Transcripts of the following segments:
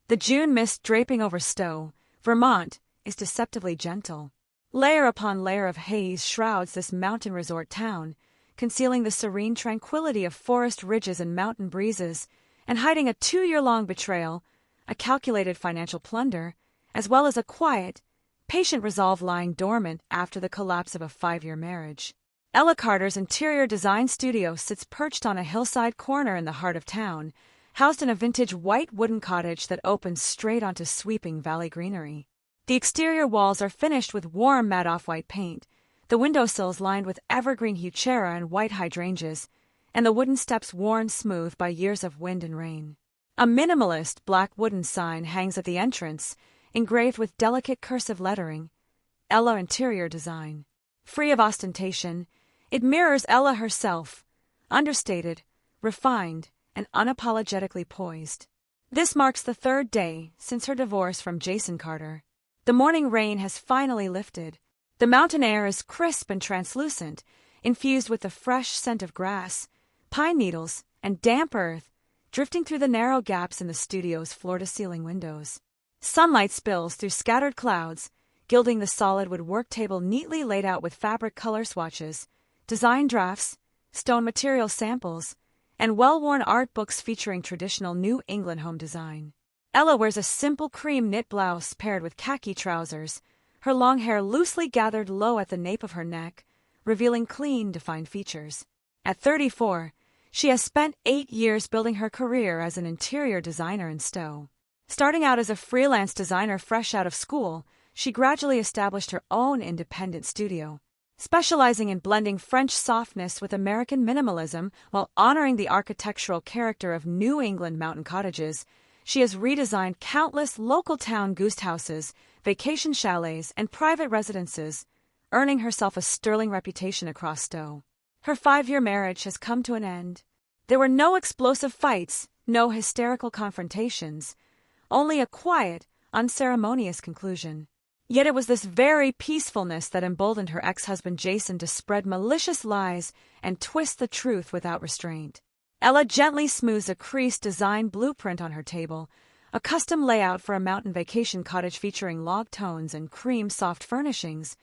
The June mist draping over Stowe, Vermont, is deceptively gentle. Layer upon layer of haze shrouds this mountain resort town, concealing the serene tranquility of forest ridges and mountain breezes, and hiding a 2-year-long betrayal, a calculated financial plunder, as well as a quiet, patient resolve lying dormant after the collapse of a 5-year marriage. Ella Carter's interior design studio sits perched on a hillside corner in the heart of town, housed in a vintage white wooden cottage that opens straight onto sweeping valley greenery. The exterior walls are finished with warm matte off-white paint, the windowsills lined with evergreen heuchera and white hydrangeas, and the wooden steps worn smooth by years of wind and rain. A minimalist black wooden sign hangs at the entrance, engraved with delicate cursive lettering, Ella Interior Design. Free of ostentation, it mirrors Ella herself, understated, refined, and unapologetically poised. This marks the 3rd day since her divorce from Jason Carter. The morning rain has finally lifted. The mountain air is crisp and translucent, infused with the fresh scent of grass, pine needles, and damp earth, drifting through the narrow gaps in the studio's floor-to-ceiling windows. Sunlight spills through scattered clouds, gilding the solid wood work table neatly laid out with fabric color swatches, design drafts, stone material samples, and well-worn art books featuring traditional New England home design. Ella wears a simple cream knit blouse paired with khaki trousers, her long hair loosely gathered low at the nape of her neck, revealing clean, defined features. At 34, she has spent 8 years building her career as an interior designer in Stowe. Starting out as a freelance designer fresh out of school, she gradually established her own independent studio. Specializing in blending French softness with American minimalism while honoring the architectural character of New England mountain cottages, she has redesigned countless local town ghost houses, vacation chalets, and private residences, earning herself a sterling reputation across Stowe. Her 5-year marriage has come to an end. There were no explosive fights, no hysterical confrontations, only a quiet, unceremonious conclusion. Yet it was this very peacefulness that emboldened her ex-husband Jason to spread malicious lies and twist the truth without restraint. Ella gently smooths a creased design blueprint on her table, a custom layout for a mountain vacation cottage featuring log tones and cream soft furnishings,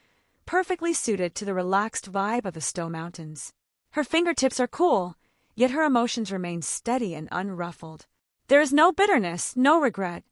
perfectly suited to the relaxed vibe of the Stowe Mountains. Her fingertips are cool, yet her emotions remain steady and unruffled. There is no bitterness, no regret,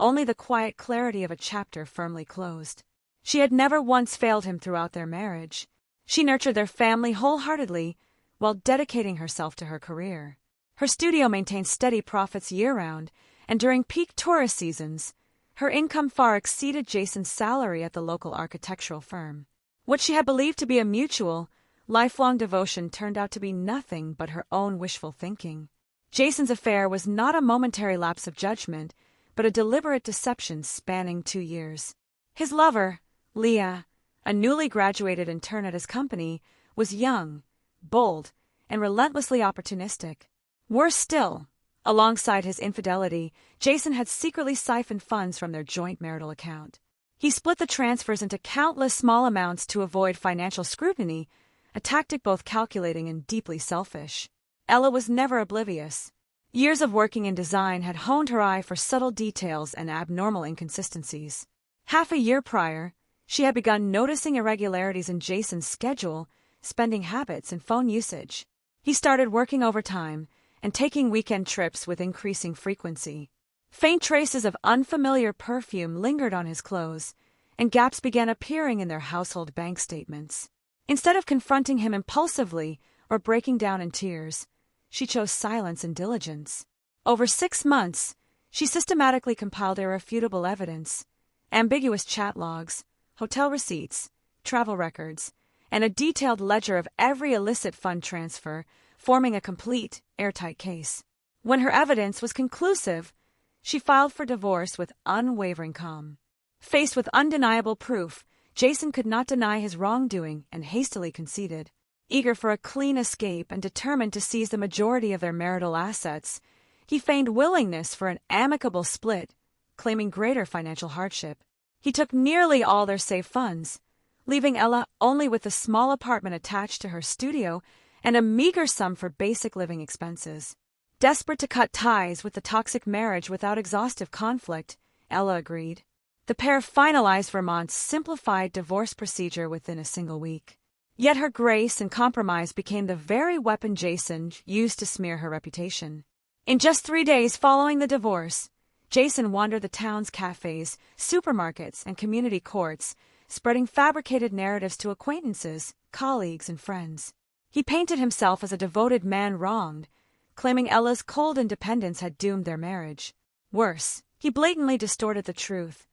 only the quiet clarity of a chapter firmly closed. She had never once failed him throughout their marriage. She nurtured their family wholeheartedly while dedicating herself to her career. Her studio maintained steady profits year-round, and during peak tourist seasons, her income far exceeded Jason's salary at the local architectural firm. What she had believed to be a mutual, lifelong devotion turned out to be nothing but her own wishful thinking. Jason's affair was not a momentary lapse of judgment, but a deliberate deception spanning 2 years. His lover, Leah, a newly graduated intern at his company, was young, bold, and relentlessly opportunistic. Worse still, alongside his infidelity, Jason had secretly siphoned funds from their joint marital account. He split the transfers into countless small amounts to avoid financial scrutiny, a tactic both calculating and deeply selfish. Ella was never oblivious. Years of working in design had honed her eye for subtle details and abnormal inconsistencies. Half a year prior, she had begun noticing irregularities in Jason's schedule, spending habits, and phone usage. He started working overtime and taking weekend trips with increasing frequency. Faint traces of unfamiliar perfume lingered on his clothes, and gaps began appearing in their household bank statements. Instead of confronting him impulsively or breaking down in tears, she chose silence and diligence. Over 6 months, she systematically compiled irrefutable evidence, ambiguous chat logs, hotel receipts, travel records, and a detailed ledger of every illicit fund transfer, forming a complete, airtight case. When her evidence was conclusive, she filed for divorce with unwavering calm. Faced with undeniable proof, Jason could not deny his wrongdoing and hastily conceded. Eager for a clean escape and determined to seize the majority of their marital assets, he feigned willingness for an amicable split, claiming greater financial hardship. He took nearly all their saved funds, leaving Ella only with a small apartment attached to her studio and a meager sum for basic living expenses. Desperate to cut ties with the toxic marriage without exhaustive conflict, Ella agreed. The pair finalized Vermont's simplified divorce procedure within a single week. Yet her grace and compromise became the very weapon Jason used to smear her reputation. In just 3 days following the divorce, Jason wandered the town's cafes, supermarkets, and community courts, spreading fabricated narratives to acquaintances, colleagues, and friends. He painted himself as a devoted man wronged, claiming Ella's cold independence had doomed their marriage. Worse, he blatantly distorted the truth,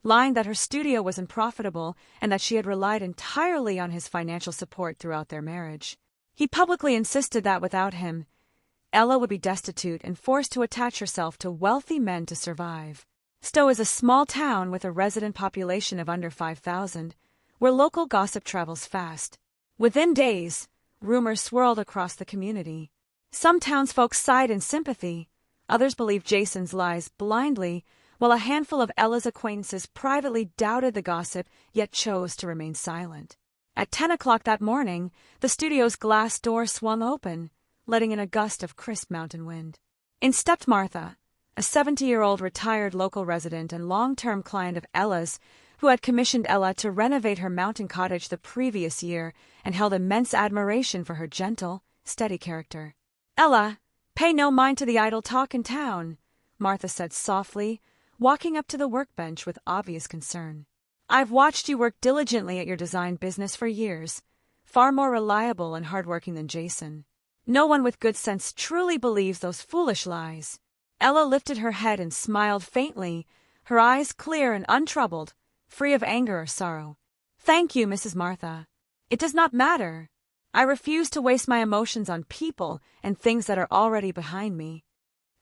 lying that her studio was unprofitable and that she had relied entirely on his financial support throughout their marriage. He publicly insisted that without him, Ella would be destitute and forced to attach herself to wealthy men to survive. Stowe is a small town with a resident population of under 5,000, where local gossip travels fast. Within days, rumors swirled across the community. Some townsfolk sighed in sympathy, others believed Jason's lies blindly, while a handful of Ella's acquaintances privately doubted the gossip yet chose to remain silent. At 10 o'clock that morning, the studio's glass door swung open, letting in a gust of crisp mountain wind. In stepped Martha, a 70-year-old retired local resident and long-term client of Ella's, who had commissioned Ella to renovate her mountain cottage the previous year and held immense admiration for her gentle, steady character. "Ella, pay no mind to the idle talk in town," Martha said softly, walking up to the workbench with obvious concern. "I've watched you work diligently at your design business for years, far more reliable and hardworking than Jason. No one with good sense truly believes those foolish lies." Ella lifted her head and smiled faintly, her eyes clear and untroubled, free of anger or sorrow. "Thank you, Mrs. Martha. It does not matter. I refuse to waste my emotions on people and things that are already behind me."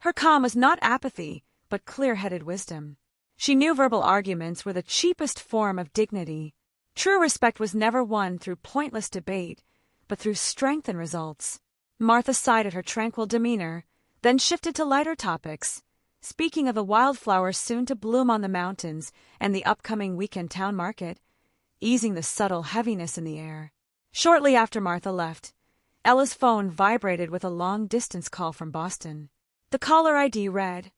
Her calm was not apathy, but clear-headed wisdom. She knew verbal arguments were the cheapest form of dignity. True respect was never won through pointless debate, but through strength and results. Martha sighed at her tranquil demeanor, then shifted to lighter topics, speaking of the wildflowers soon to bloom on the mountains and the upcoming weekend town market, easing the subtle heaviness in the air. Shortly after Martha left, Ella's phone vibrated with a long-distance call from Boston. The caller ID read,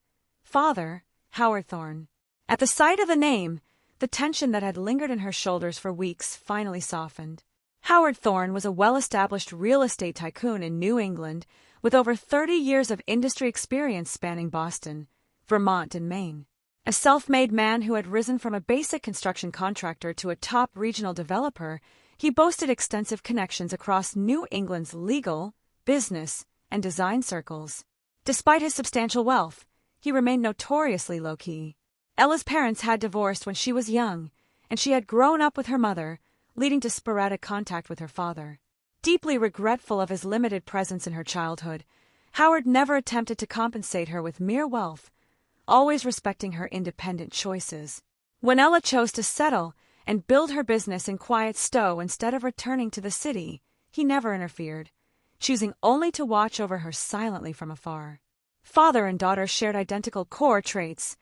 "Father, Howard Thorne." At the sight of the name, the tension that had lingered in her shoulders for weeks finally softened. Howard Thorne was a well-established real estate tycoon in New England with over 30 years of industry experience spanning Boston, Vermont, and Maine. A self-made man who had risen from a basic construction contractor to a top regional developer, he boasted extensive connections across New England's legal, business, and design circles. Despite his substantial wealth, he remained notoriously low-key. Ella's parents had divorced when she was young, and she had grown up with her mother, leading to sporadic contact with her father. Deeply regretful of his limited presence in her childhood, Howard never attempted to compensate her with mere wealth, always respecting her independent choices. When Ella chose to settle and build her business in quiet Stowe instead of returning to the city, he never interfered, choosing only to watch over her silently from afar. Father and daughter shared identical core traits: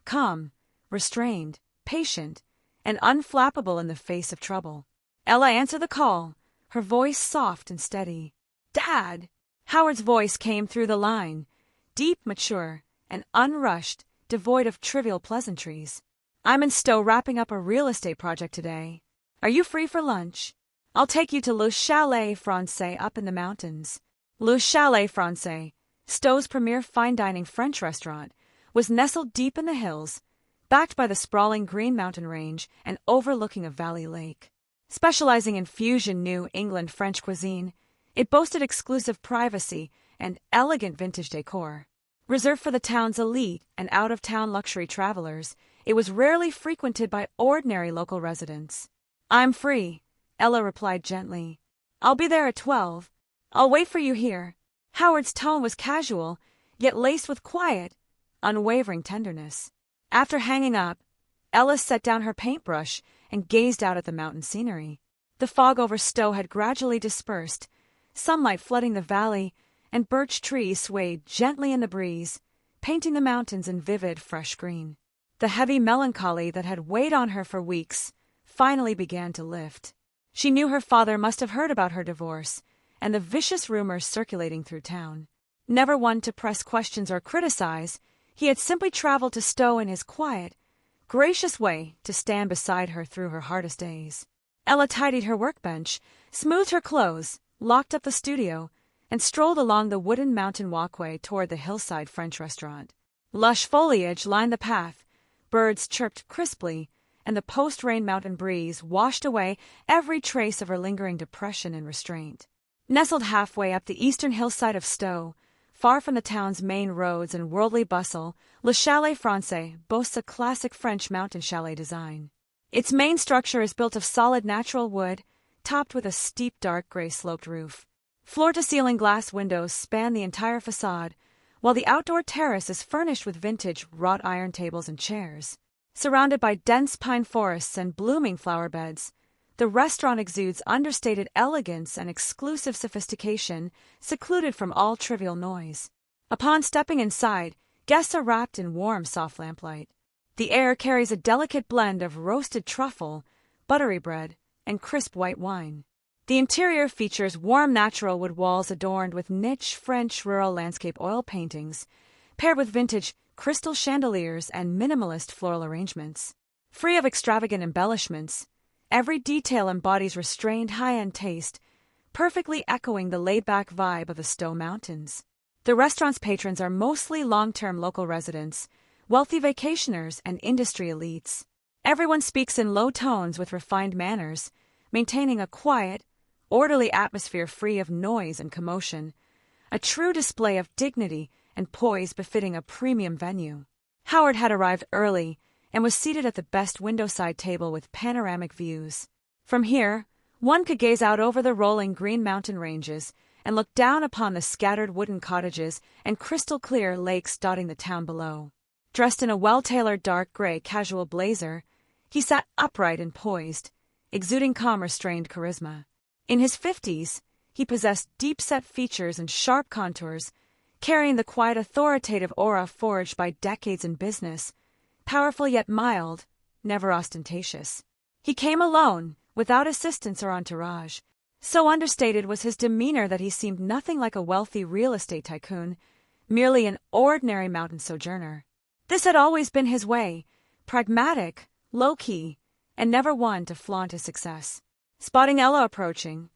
calm, restrained, patient, and unflappable in the face of trouble. Ella answered the call, her voice soft and steady. "Dad!" Howard's voice came through the line, deep, mature, and unrushed, devoid of trivial pleasantries. "I'm in Stowe wrapping up a real estate project today. Are you free for lunch? I'll take you to Le Chalet Francais up in the mountains." Le Chalet Francais, Stowe's premier fine dining French restaurant, was nestled deep in the hills, backed by the sprawling Green Mountain Range and overlooking a valley lake. Specializing in fusion New England French cuisine, it boasted exclusive privacy and elegant vintage decor. Reserved for the town's elite and out-of-town luxury travelers, it was rarely frequented by ordinary local residents. "I'm free," Ella replied gently. "I'll be there at 12. I'll wait for you here." Howard's tone was casual, yet laced with quiet, unwavering tenderness. After hanging up, Ella set down her paintbrush and gazed out at the mountain scenery. The fog over Stowe had gradually dispersed, sunlight flooding the valley, and birch trees swayed gently in the breeze, painting the mountains in vivid, fresh green. The heavy melancholy that had weighed on her for weeks finally began to lift. She knew her father must have heard about her divorce and the vicious rumors circulating through town. Never one to press questions or criticize, he had simply traveled to Stowe in his quiet, gracious way to stand beside her through her hardest days. Ella tidied her workbench, smoothed her clothes, locked up the studio, and strolled along the wooden mountain walkway toward the hillside French restaurant. Lush foliage lined the path, birds chirped crisply, and the post-rain mountain breeze washed away every trace of her lingering depression and restraint. Nestled halfway up the eastern hillside of Stowe, far from the town's main roads and worldly bustle, Le Chalet Francais boasts a classic French mountain chalet design. Its main structure is built of solid natural wood, topped with a steep dark gray sloped roof. Floor-to-ceiling glass windows span the entire facade, while the outdoor terrace is furnished with vintage wrought iron tables and chairs. Surrounded by dense pine forests and blooming flower beds, the restaurant exudes understated elegance and exclusive sophistication, secluded from all trivial noise. Upon stepping inside, guests are wrapped in warm, soft lamplight. The air carries a delicate blend of roasted truffle, buttery bread, and crisp white wine. The interior features warm natural wood walls adorned with niche French rural landscape oil paintings, paired with vintage crystal chandeliers and minimalist floral arrangements. Free of extravagant embellishments, every detail embodies restrained high-end taste, perfectly echoing the laid-back vibe of the Stowe Mountains. The restaurant's patrons are mostly long-term local residents, wealthy vacationers, and industry elites. Everyone speaks in low tones with refined manners, maintaining a quiet, orderly atmosphere free of noise and commotion, a true display of dignity and poise befitting a premium venue. Howard had arrived early and was seated at the best window-side table with panoramic views. From here, one could gaze out over the rolling green mountain ranges and look down upon the scattered wooden cottages and crystal-clear lakes dotting the town below. Dressed in a well-tailored dark gray casual blazer, he sat upright and poised, exuding calm restrained charisma. In his 50s, he possessed deep-set features and sharp contours, carrying the quiet authoritative aura forged by decades in business, powerful yet mild, never ostentatious. He came alone, without assistance or entourage. So understated was his demeanor that he seemed nothing like a wealthy real estate tycoon, merely an ordinary mountain sojourner. This had always been his way, pragmatic, low-key, and never one to flaunt his success. Spotting Ella approaching,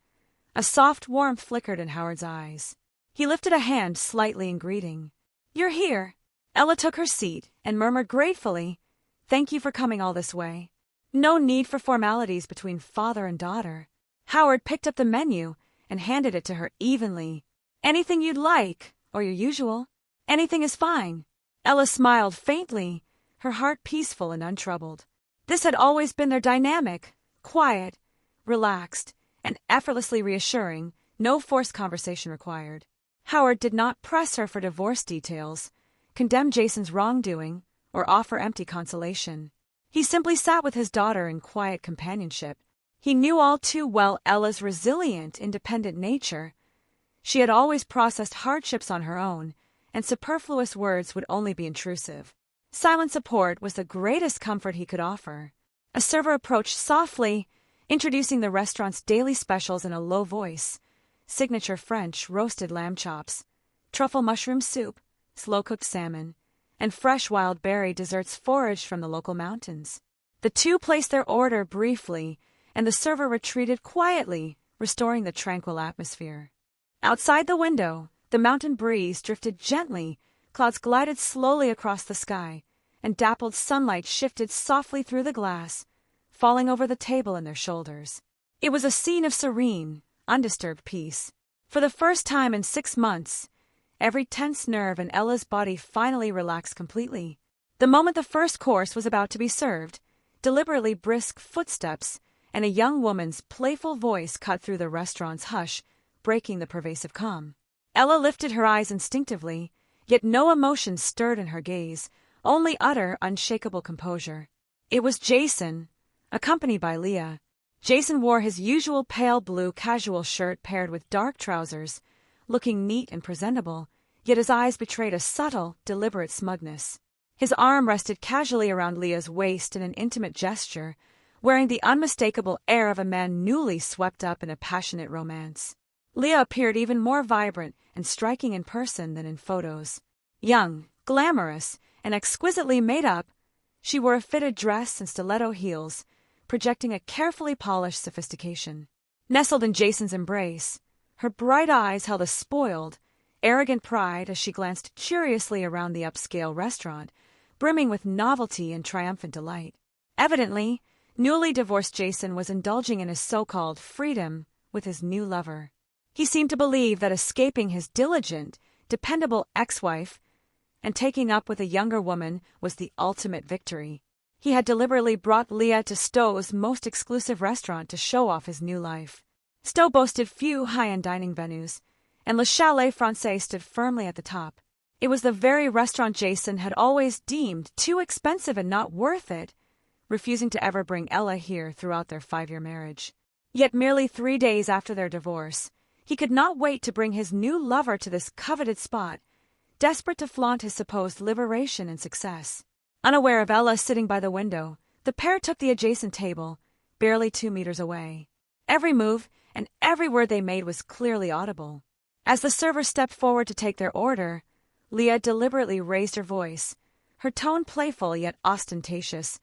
a soft warmth flickered in Howard's eyes. He lifted a hand slightly in greeting. "You're here." Ella took her seat and murmured gratefully, "Thank you for coming all this way." No need for formalities between father and daughter. Howard picked up the menu and handed it to her evenly. "Anything you'd like, or your usual. Anything is fine." Ella smiled faintly, her heart peaceful and untroubled. This had always been their dynamic, quiet, relaxed, and effortlessly reassuring, no forced conversation required. Howard did not press her for divorce details, condemn Jason's wrongdoing, or offer empty consolation. He simply sat with his daughter in quiet companionship. He knew all too well Ella's resilient, independent nature. She had always processed hardships on her own, and superfluous words would only be intrusive. Silent support was the greatest comfort he could offer. A server approached softly, introducing the restaurant's daily specials in a low voice: signature French roasted lamb chops, truffle mushroom soup, slow-cooked salmon, and fresh wild berry desserts foraged from the local mountains. The two placed their order briefly, and the server retreated quietly, restoring the tranquil atmosphere. Outside the window, the mountain breeze drifted gently, clouds glided slowly across the sky, and dappled sunlight shifted softly through the glass, falling over the table and their shoulders. It was a scene of serene, undisturbed peace. For the first time in 6 months, every tense nerve in Ella's body finally relaxed completely. The moment the first course was about to be served, deliberately brisk footsteps and a young woman's playful voice cut through the restaurant's hush, breaking the pervasive calm. Ella lifted her eyes instinctively, yet no emotion stirred in her gaze, only utter, unshakable composure. It was Jason, accompanied by Leah. Jason wore his usual pale blue casual shirt paired with dark trousers, looking neat and presentable, yet his eyes betrayed a subtle, deliberate smugness. His arm rested casually around Leah's waist in an intimate gesture, wearing the unmistakable air of a man newly swept up in a passionate romance. Leah appeared even more vibrant and striking in person than in photos. Young, glamorous, and exquisitely made up, she wore a fitted dress and stiletto heels, projecting a carefully polished sophistication. Nestled in Jason's embrace, her bright eyes held a spoiled, arrogant pride as she glanced curiously around the upscale restaurant, brimming with novelty and triumphant delight. Evidently, newly divorced Jason was indulging in his so-called freedom with his new lover. He seemed to believe that escaping his diligent, dependable ex-wife and taking up with a younger woman was the ultimate victory. He had deliberately brought Leah to Stowe's most exclusive restaurant to show off his new life. Stowe boasted few high-end dining venues, and Le Chalet Francais stood firmly at the top. It was the very restaurant Jason had always deemed too expensive and not worth it, refusing to ever bring Ella here throughout their 5-year marriage. Yet merely 3 days after their divorce, he could not wait to bring his new lover to this coveted spot, desperate to flaunt his supposed liberation and success. Unaware of Ella sitting by the window, the pair took the adjacent table, barely 2 meters away. Every move and every word they made was clearly audible. As the server stepped forward to take their order, Leah deliberately raised her voice, her tone playful yet ostentatious,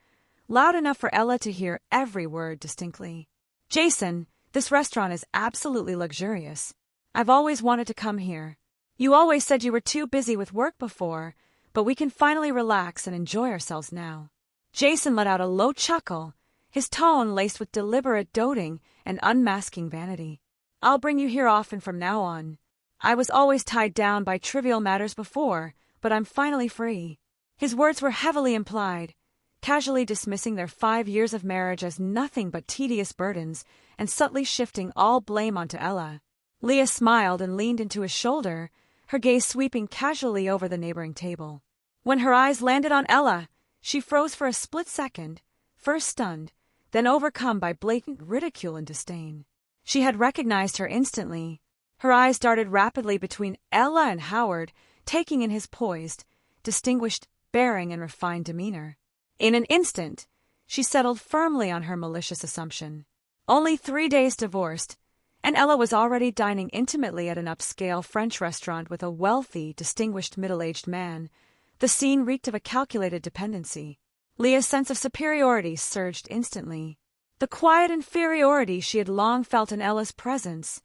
loud enough for Ella to hear every word distinctly. "Jason, this restaurant is absolutely luxurious. I've always wanted to come here. You always said you were too busy with work before, but we can finally relax and enjoy ourselves now." Jason let out a low chuckle, his tone laced with deliberate doting and unmasking vanity. "I'll bring you here often from now on. I was always tied down by trivial matters before, but I'm finally free." His words were heavily implied, casually dismissing their 5 years of marriage as nothing but tedious burdens and subtly shifting all blame onto Ella. Leah smiled and leaned into his shoulder, her gaze sweeping casually over the neighboring table. When her eyes landed on Ella, she froze for a split second, first stunned, then overcome by blatant ridicule and disdain. She had recognized her instantly. Her eyes darted rapidly between Ella and Howard, taking in his poised, distinguished bearing and refined demeanor. In an instant, she settled firmly on her malicious assumption. Only 3 days divorced, and Ella was already dining intimately at an upscale French restaurant with a wealthy, distinguished middle-aged man. The scene reeked of a calculated dependency. Leah's sense of superiority surged instantly. The quiet inferiority she had long felt in Ella's presence,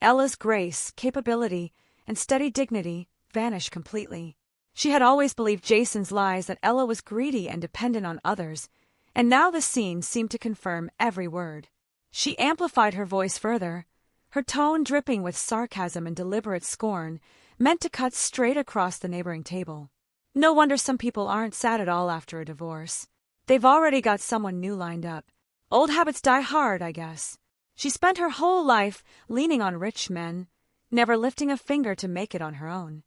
Ella's grace, capability, and steady dignity vanished completely. She had always believed Jason's lies that Ella was greedy and dependent on others, and now the scene seemed to confirm every word. She amplified her voice further, her tone dripping with sarcasm and deliberate scorn, meant to cut straight across the neighboring table. No wonder some people aren't sad at all after a divorce. They've already got someone new lined up. Old habits die hard, I guess. She spent her whole life leaning on rich men, never lifting a finger to make it on her own.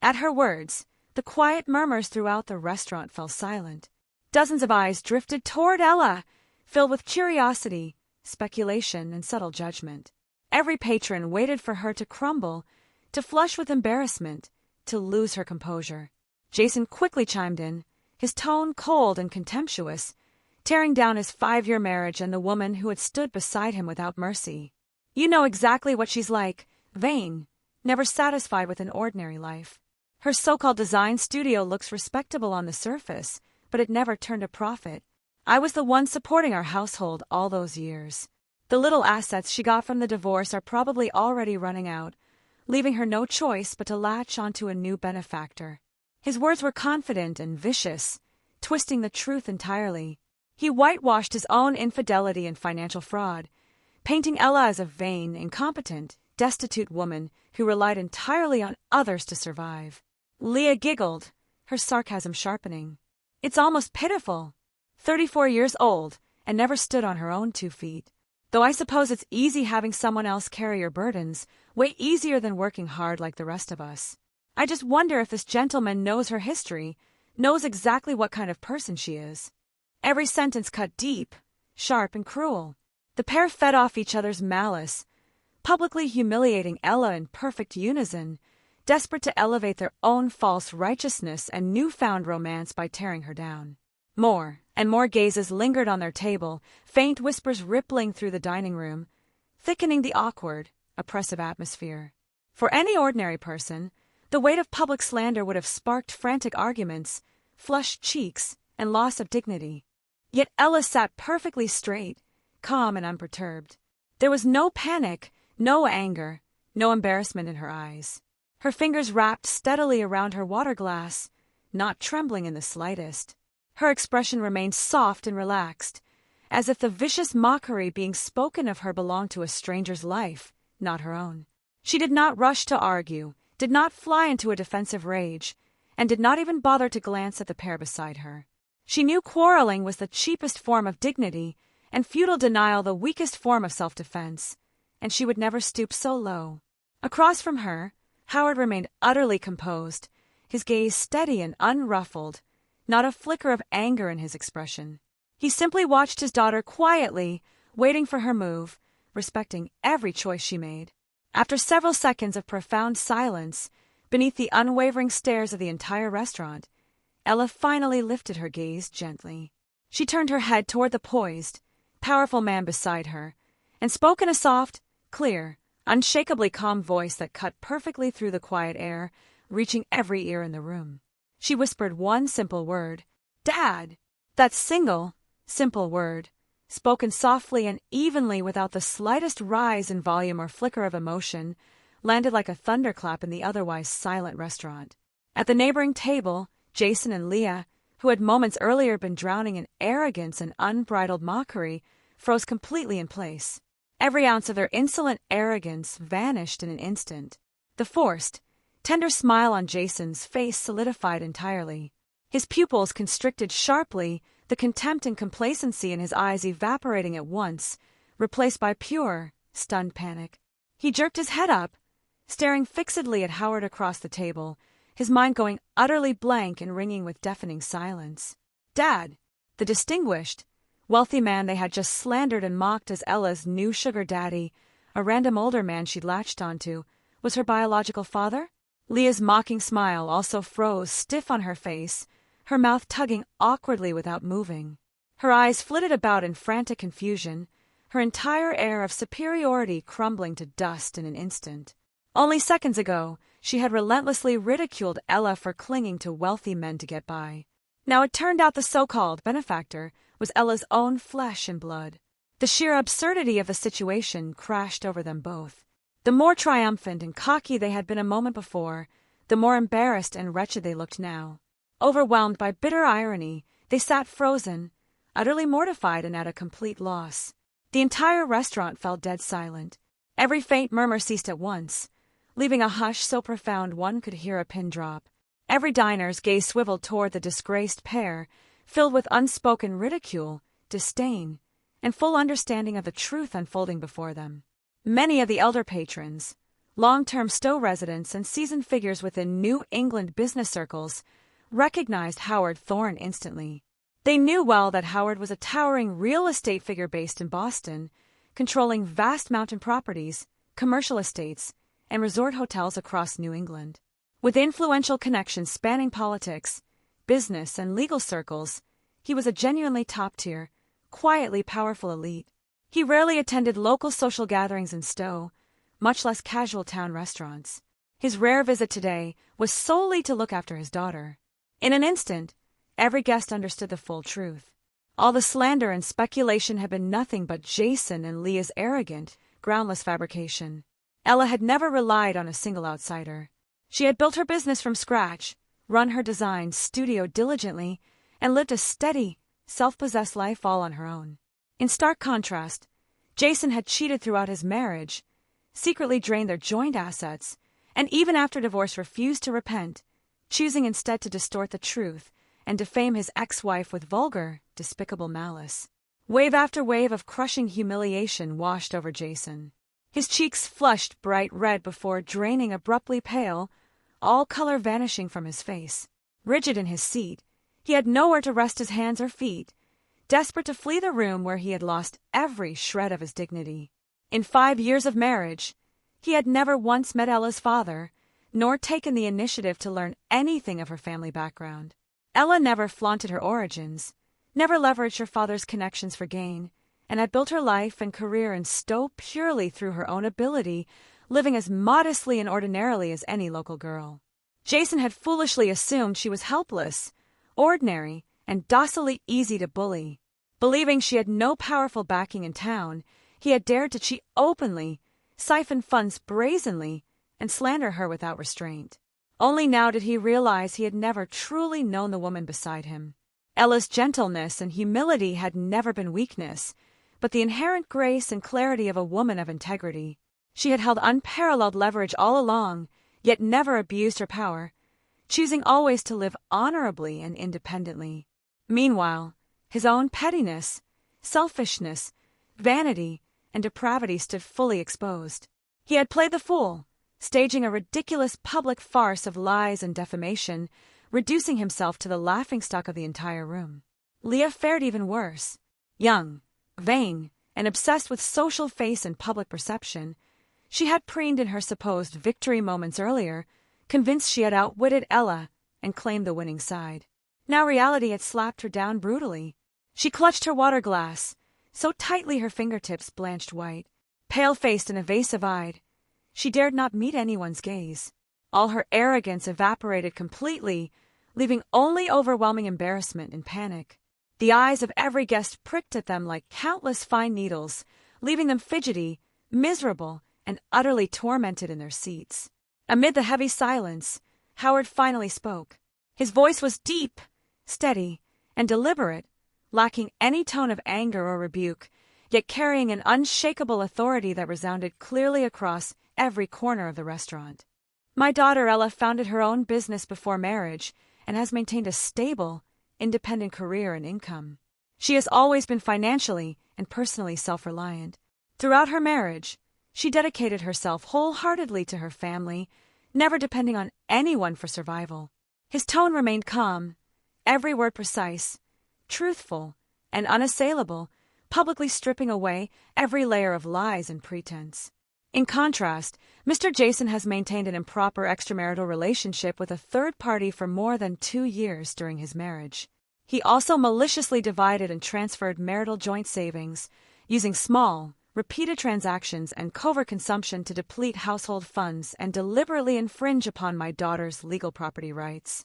At her words, the quiet murmurs throughout the restaurant fell silent. Dozens of eyes drifted toward Ella, filled with curiosity, speculation, and subtle judgment. Every patron waited for her to crumble, to flush with embarrassment, to lose her composure. Jason quickly chimed in, his tone cold and contemptuous, tearing down his 5-year marriage and the woman who had stood beside him without mercy. "You know exactly what she's like, vain, never satisfied with an ordinary life. Her so-called design studio looks respectable on the surface, but it never turned a profit. I was the one supporting our household all those years. The little assets she got from the divorce are probably already running out, leaving her no choice but to latch onto a new benefactor." His words were confident and vicious, twisting the truth entirely. He whitewashed his own infidelity and financial fraud, painting Ella as a vain, incompetent, destitute woman who relied entirely on others to survive. Leah giggled, her sarcasm sharpening. "It's almost pitiful. 34 years old and never stood on her own 2 feet. Though I suppose it's easy having someone else carry your burdens, way easier than working hard like the rest of us. I just wonder if this gentleman knows her history, knows exactly what kind of person she is." Every sentence cut deep, sharp, and cruel. The pair fed off each other's malice, publicly humiliating Ella in perfect unison, desperate to elevate their own false righteousness and newfound romance by tearing her down. More and more gazes lingered on their table, faint whispers rippling through the dining room, thickening the awkward, oppressive atmosphere. For any ordinary person, the weight of public slander would have sparked frantic arguments, flushed cheeks, and loss of dignity. Yet Ella sat perfectly straight, calm and unperturbed. There was no panic, no anger, no embarrassment in her eyes. Her fingers wrapped steadily around her water glass, not trembling in the slightest. Her expression remained soft and relaxed, as if the vicious mockery being spoken of her belonged to a stranger's life, not her own. She did not rush to argue, did not fly into a defensive rage, and did not even bother to glance at the pair beside her. She knew quarreling was the cheapest form of dignity, and futile denial the weakest form of self-defense, and she would never stoop so low. Across from her, Howard remained utterly composed, his gaze steady and unruffled, not a flicker of anger in his expression. He simply watched his daughter quietly, waiting for her move, respecting every choice she made. After several seconds of profound silence, beneath the unwavering stares of the entire restaurant, Ella finally lifted her gaze gently. She turned her head toward the poised, powerful man beside her, and spoke in a soft, clear, unshakably calm voice that cut perfectly through the quiet air, reaching every ear in the room. She whispered one simple word, "Dad!" That single, simple word, spoken softly and evenly without the slightest rise in volume or flicker of emotion, landed like a thunderclap in the otherwise silent restaurant. At the neighboring table, Jason and Leah, who had moments earlier been drowning in arrogance and unbridled mockery, froze completely in place. Every ounce of their insolent arrogance vanished in an instant. The forced, tender smile on Jason's face solidified entirely. His pupils constricted sharply, the contempt and complacency in his eyes evaporating at once, replaced by pure, stunned panic. He jerked his head up, staring fixedly at Howard across the table, his mind going utterly blank and ringing with deafening silence. Dad, the distinguished, wealthy man they had just slandered and mocked as Ella's new sugar daddy, a random older man she'd latched onto, was her biological father? Leah's mocking smile also froze stiff on her face, her mouth tugging awkwardly without moving. Her eyes flitted about in frantic confusion, her entire air of superiority crumbling to dust in an instant. Only seconds ago, she had relentlessly ridiculed Ella for clinging to wealthy men to get by. Now it turned out the so-called benefactor was Ella's own flesh and blood. The sheer absurdity of the situation crashed over them both. The more triumphant and cocky they had been a moment before, the more embarrassed and wretched they looked now. Overwhelmed by bitter irony, they sat frozen, utterly mortified and at a complete loss. The entire restaurant fell dead silent. Every faint murmur ceased at once, leaving a hush so profound one could hear a pin drop. Every diner's gaze swiveled toward the disgraced pair, filled with unspoken ridicule, disdain, and full understanding of the truth unfolding before them. Many of the elder patrons, long-term Stowe residents and seasoned figures within New England business circles, recognized Howard Thorne instantly. They knew well that Howard was a towering real estate figure based in Boston, controlling vast mountain properties, commercial estates, and resort hotels across New England. With influential connections spanning politics, business, and legal circles, he was a genuinely top-tier, quietly powerful elite. He rarely attended local social gatherings in Stowe, much less casual town restaurants. His rare visit today was solely to look after his daughter. In an instant, every guest understood the full truth. All the slander and speculation had been nothing but Jason and Leah's arrogant, groundless fabrication. Ella had never relied on a single outsider. She had built her business from scratch, run her design studio diligently, and lived a steady, self-possessed life all on her own. In stark contrast, Jason had cheated throughout his marriage, secretly drained their joint assets, and even after divorce refused to repent, choosing instead to distort the truth and defame his ex-wife with vulgar, despicable malice. Wave after wave of crushing humiliation washed over Jason. His cheeks flushed bright red before draining abruptly pale, all color vanishing from his face. Rigid in his seat, he had nowhere to rest his hands or feet, desperate to flee the room where he had lost every shred of his dignity. In 5 years of marriage, he had never once met Ella's father, nor taken the initiative to learn anything of her family background. Ella never flaunted her origins, never leveraged her father's connections for gain, and had built her life and career in Stowe purely through her own ability, living as modestly and ordinarily as any local girl. Jason had foolishly assumed she was helpless, ordinary, and docilely easy to bully. Believing she had no powerful backing in town, he had dared to cheat openly, siphon funds brazenly, and slander her without restraint. Only now did he realize he had never truly known the woman beside him. Ella's gentleness and humility had never been weakness, but the inherent grace and clarity of a woman of integrity. She had held unparalleled leverage all along, yet never abused her power, choosing always to live honorably and independently. Meanwhile, his own pettiness, selfishness, vanity, and depravity stood fully exposed. He had played the fool, staging a ridiculous public farce of lies and defamation, reducing himself to the laughingstock of the entire room. Leah fared even worse. Young, vain, and obsessed with social face and public perception, she had preened in her supposed victory moments earlier, convinced she had outwitted Ella and claimed the winning side. Now reality had slapped her down brutally. She clutched her water glass, so tightly her fingertips blanched white. Pale-faced and evasive-eyed, she dared not meet anyone's gaze. All her arrogance evaporated completely, leaving only overwhelming embarrassment and panic. The eyes of every guest pricked at them like countless fine needles, leaving them fidgety, miserable, and utterly tormented in their seats. Amid the heavy silence, Howard finally spoke. His voice was deep, steady, and deliberate, lacking any tone of anger or rebuke, yet carrying an unshakable authority that resounded clearly across every corner of the restaurant. My daughter Ella founded her own business before marriage and has maintained a stable, independent career and income. She has always been financially and personally self-reliant. Throughout her marriage, she dedicated herself wholeheartedly to her family, never depending on anyone for survival. His tone remained calm, every word precise, truthful, and unassailable, publicly stripping away every layer of lies and pretense. In contrast, Mr. Jason has maintained an improper extramarital relationship with a third party for more than 2 years during his marriage. He also maliciously divided and transferred marital joint savings, using small, repeated transactions and covert consumption to deplete household funds and deliberately infringe upon my daughter's legal property rights.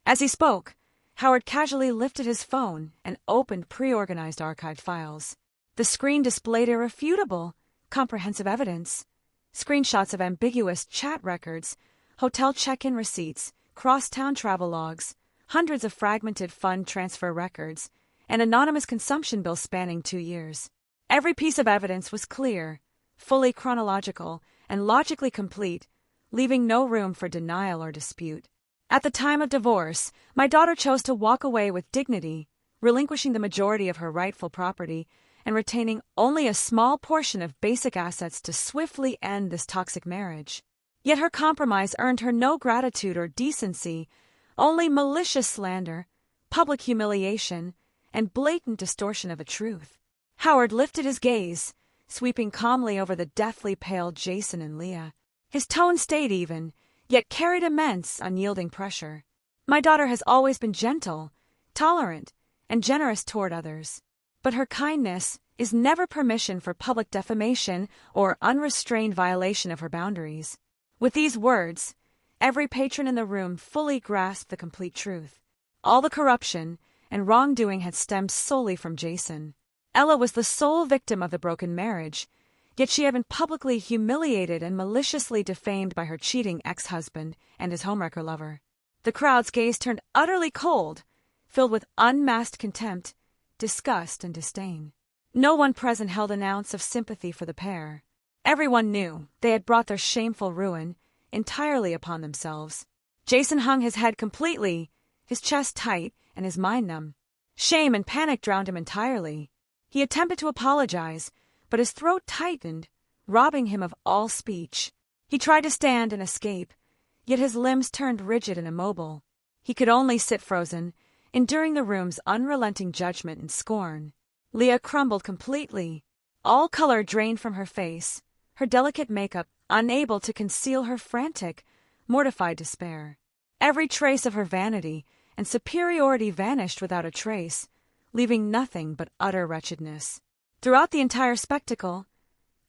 As he spoke, Howard casually lifted his phone and opened pre-organized archived files. The screen displayed irrefutable, comprehensive evidence. Screenshots of ambiguous chat records, hotel check-in receipts, cross-town travel logs, hundreds of fragmented fund transfer records, and anonymous consumption bills spanning 2 years. Every piece of evidence was clear, fully chronological, and logically complete, leaving no room for denial or dispute. At the time of divorce, my daughter chose to walk away with dignity, relinquishing the majority of her rightful property and retaining only a small portion of basic assets to swiftly end this toxic marriage. Yet her compromise earned her no gratitude or decency, only malicious slander, public humiliation, and blatant distortion of the truth. Howard lifted his gaze, sweeping calmly over the deathly pale Jason and Leah. His tone stayed even, yet carried immense, unyielding pressure. My daughter has always been gentle, tolerant, and generous toward others. But her kindness is never permission for public defamation or unrestrained violation of her boundaries. With these words, every patron in the room fully grasped the complete truth. All the corruption and wrongdoing had stemmed solely from Jason. Ella was the sole victim of the broken marriage, yet she had been publicly humiliated and maliciously defamed by her cheating ex-husband and his homewrecker lover. The crowd's gaze turned utterly cold, filled with unmasked contempt, disgust, and disdain. No one present held an ounce of sympathy for the pair. Everyone knew they had brought their shameful ruin entirely upon themselves. Jason hung his head completely, his chest tight and his mind numb. Shame and panic drowned him entirely. He attempted to apologize, but his throat tightened, robbing him of all speech. He tried to stand and escape, yet his limbs turned rigid and immobile. He could only sit frozen, enduring the room's unrelenting judgment and scorn. Leah crumbled completely, all color drained from her face, her delicate makeup unable to conceal her frantic, mortified despair. Every trace of her vanity and superiority vanished without a trace, leaving nothing but utter wretchedness. Throughout the entire spectacle,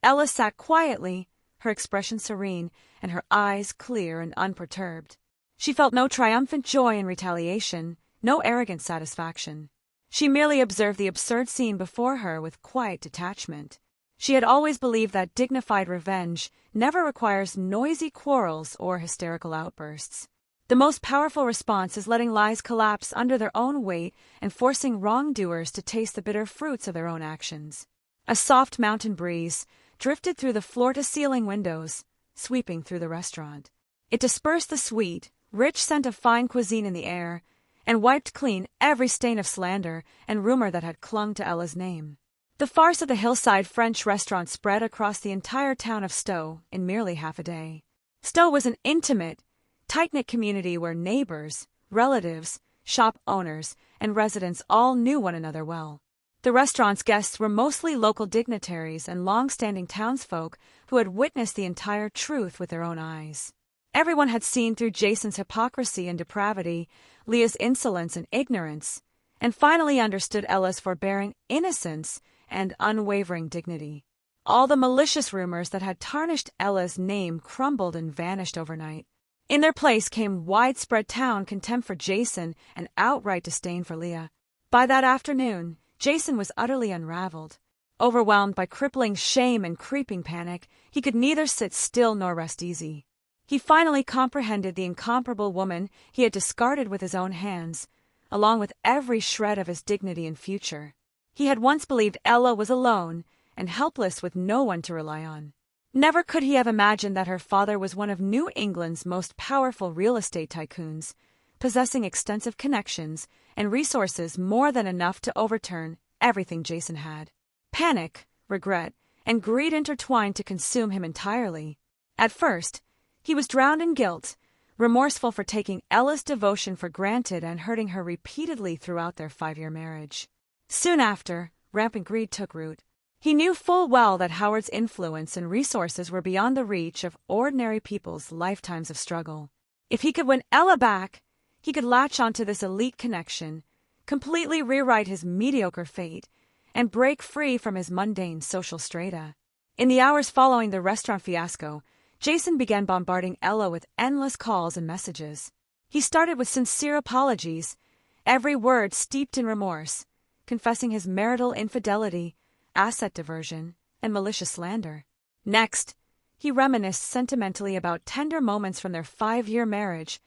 Ella sat quietly, her expression serene and her eyes clear and unperturbed. She felt no triumphant joy in retaliation, no arrogant satisfaction. She merely observed the absurd scene before her with quiet detachment. She had always believed that dignified revenge never requires noisy quarrels or hysterical outbursts. The most powerful response is letting lies collapse under their own weight and forcing wrongdoers to taste the bitter fruits of their own actions. A soft mountain breeze drifted through the floor-to-ceiling windows, sweeping through the restaurant. It dispersed the sweet, rich scent of fine cuisine in the air and wiped clean every stain of slander and rumor that had clung to Ella's name. The farce of the hillside French restaurant spread across the entire town of Stowe in merely half a day. Stowe was an intimate, tight-knit community where neighbors, relatives, shop owners, and residents all knew one another well. The restaurant's guests were mostly local dignitaries and long-standing townsfolk who had witnessed the entire truth with their own eyes. Everyone had seen through Jason's hypocrisy and depravity, Leah's insolence and ignorance, and finally understood Ella's forbearing innocence and unwavering dignity. All the malicious rumors that had tarnished Ella's name crumbled and vanished overnight. In their place came widespread town contempt for Jason and outright disdain for Leah. By that afternoon, Jason was utterly unraveled. Overwhelmed by crippling shame and creeping panic, he could neither sit still nor rest easy. He finally comprehended the incomparable woman he had discarded with his own hands, along with every shred of his dignity and future. He had once believed Ella was alone and helpless with no one to rely on. Never could he have imagined that her father was one of New England's most powerful real estate tycoons, possessing extensive connections and resources more than enough to overturn everything Jason had. Panic, regret, and greed intertwined to consume him entirely. At first, he was drowned in guilt, remorseful for taking Ella's devotion for granted and hurting her repeatedly throughout their 5-year marriage. Soon after, rampant greed took root. He knew full well that Howard's influence and resources were beyond the reach of ordinary people's lifetimes of struggle. If he could win Ella back, he could latch onto this elite connection, completely rewrite his mediocre fate, and break free from his mundane social strata. In the hours following the restaurant fiasco, Jason began bombarding Ella with endless calls and messages. He started with sincere apologies, every word steeped in remorse, confessing his marital infidelity, asset diversion, and malicious slander. Next, he reminisced sentimentally about tender moments from their 5-year marriage,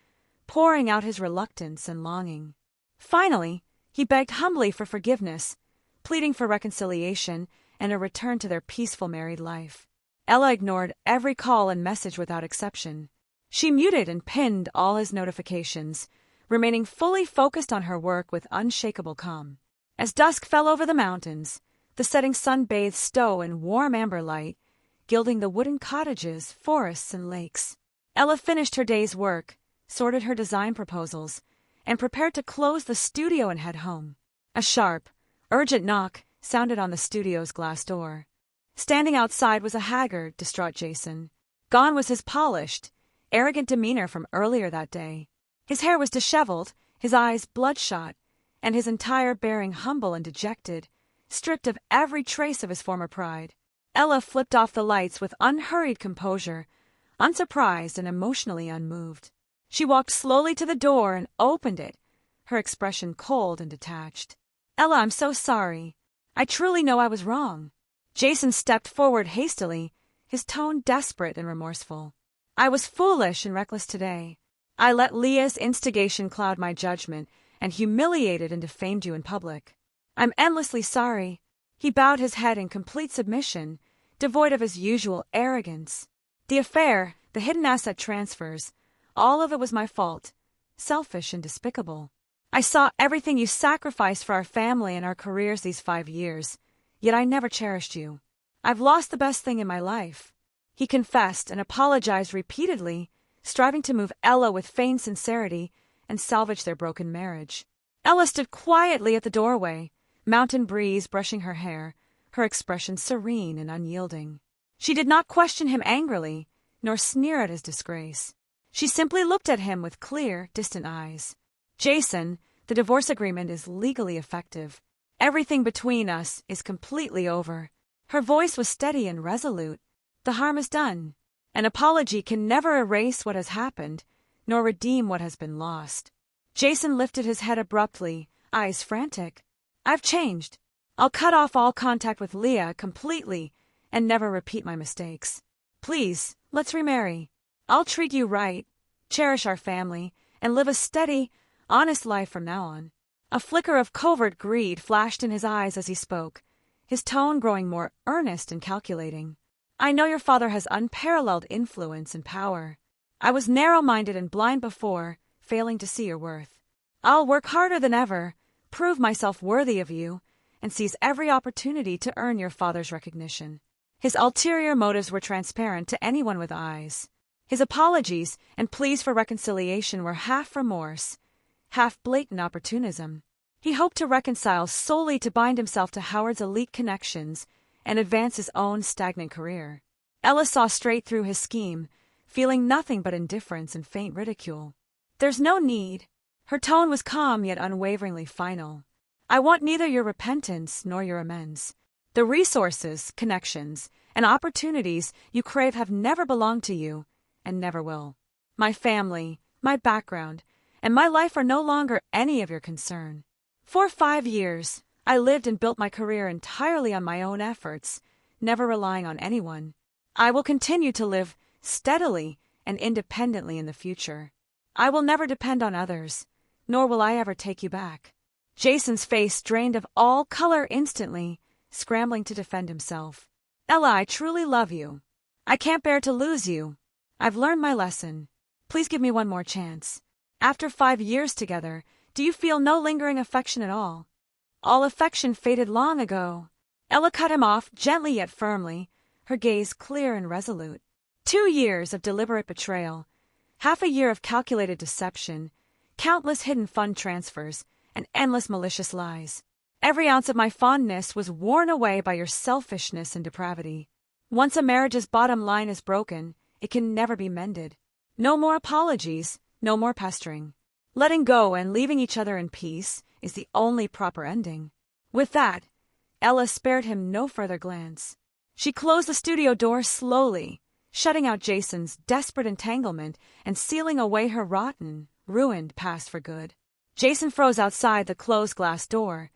pouring out his reluctance and longing. Finally, he begged humbly for forgiveness, pleading for reconciliation and a return to their peaceful married life. Ella ignored every call and message without exception. She muted and pinned all his notifications, remaining fully focused on her work with unshakable calm. As dusk fell over the mountains, the setting sun bathed Stowe in warm amber light, gilding the wooden cottages, forests, and lakes. Ella finished her day's work, sorted her design proposals, and prepared to close the studio and head home. A sharp, urgent knock sounded on the studio's glass door. Standing outside was a haggard, distraught Jason. Gone was his polished, arrogant demeanor from earlier that day. His hair was disheveled, his eyes bloodshot, and his entire bearing humble and dejected, stripped of every trace of his former pride. Ella flipped off the lights with unhurried composure, unsurprised and emotionally unmoved. She walked slowly to the door and opened it, her expression cold and detached. "Ella, I'm so sorry. I truly know I was wrong." Jason stepped forward hastily, his tone desperate and remorseful. "I was foolish and reckless today. I let Leah's instigation cloud my judgment and humiliated and defamed you in public. I'm endlessly sorry." He bowed his head in complete submission, devoid of his usual arrogance. "The affair, the hidden asset transfers, all of it was my fault, selfish and despicable. I saw everything you sacrificed for our family and our careers these 5 years, yet I never cherished you. I've lost the best thing in my life." He confessed and apologized repeatedly, striving to move Ella with feigned sincerity and salvage their broken marriage. Ella stood quietly at the doorway, mountain breeze brushing her hair, her expression serene and unyielding. She did not question him angrily, nor sneer at his disgrace. She simply looked at him with clear, distant eyes. "Jason, the divorce agreement is legally effective. Everything between us is completely over." Her voice was steady and resolute. "The harm is done. An apology can never erase what has happened, nor redeem what has been lost." Jason lifted his head abruptly, eyes frantic. "I've changed. I'll cut off all contact with Leah completely and never repeat my mistakes. Please, let's remarry. I'll treat you right, cherish our family, and live a steady, honest life from now on." A flicker of covert greed flashed in his eyes as he spoke, his tone growing more earnest and calculating. "I know your father has unparalleled influence and power. I was narrow-minded and blind before, failing to see your worth. I'll work harder than ever, prove myself worthy of you, and seize every opportunity to earn your father's recognition." His ulterior motives were transparent to anyone with eyes. His apologies and pleas for reconciliation were half remorse, half blatant opportunism. He hoped to reconcile solely to bind himself to Howard's elite connections and advance his own stagnant career. Ella saw straight through his scheme, feeling nothing but indifference and faint ridicule. "There's no need." Her tone was calm yet unwaveringly final. "I want neither your repentance nor your amends. The resources, connections, and opportunities you crave have never belonged to you, and never will. My family, my background, and my life are no longer any of your concern. For 5 years, I lived and built my career entirely on my own efforts, never relying on anyone. I will continue to live steadily and independently in the future. I will never depend on others, nor will I ever take you back." Jason's face drained of all color instantly, scrambling to defend himself. "Ella, I truly love you. I can't bear to lose you. I've learned my lesson. Please give me one more chance. After 5 years together, do you feel no lingering affection at all?" "All affection faded long ago." Ella cut him off, gently yet firmly, her gaze clear and resolute. 2 years of deliberate betrayal, half a year of calculated deception, countless hidden fund transfers, and endless malicious lies. Every ounce of my fondness was worn away by your selfishness and depravity. Once a marriage's bottom line is broken, it can never be mended. No more apologies, no more pestering. Letting go and leaving each other in peace is the only proper ending. With that, Ella spared him no further glance. She closed the studio door slowly, shutting out Jason's desperate entanglement and sealing away her rotten, ruined past for good. Jason froze outside the closed glass door,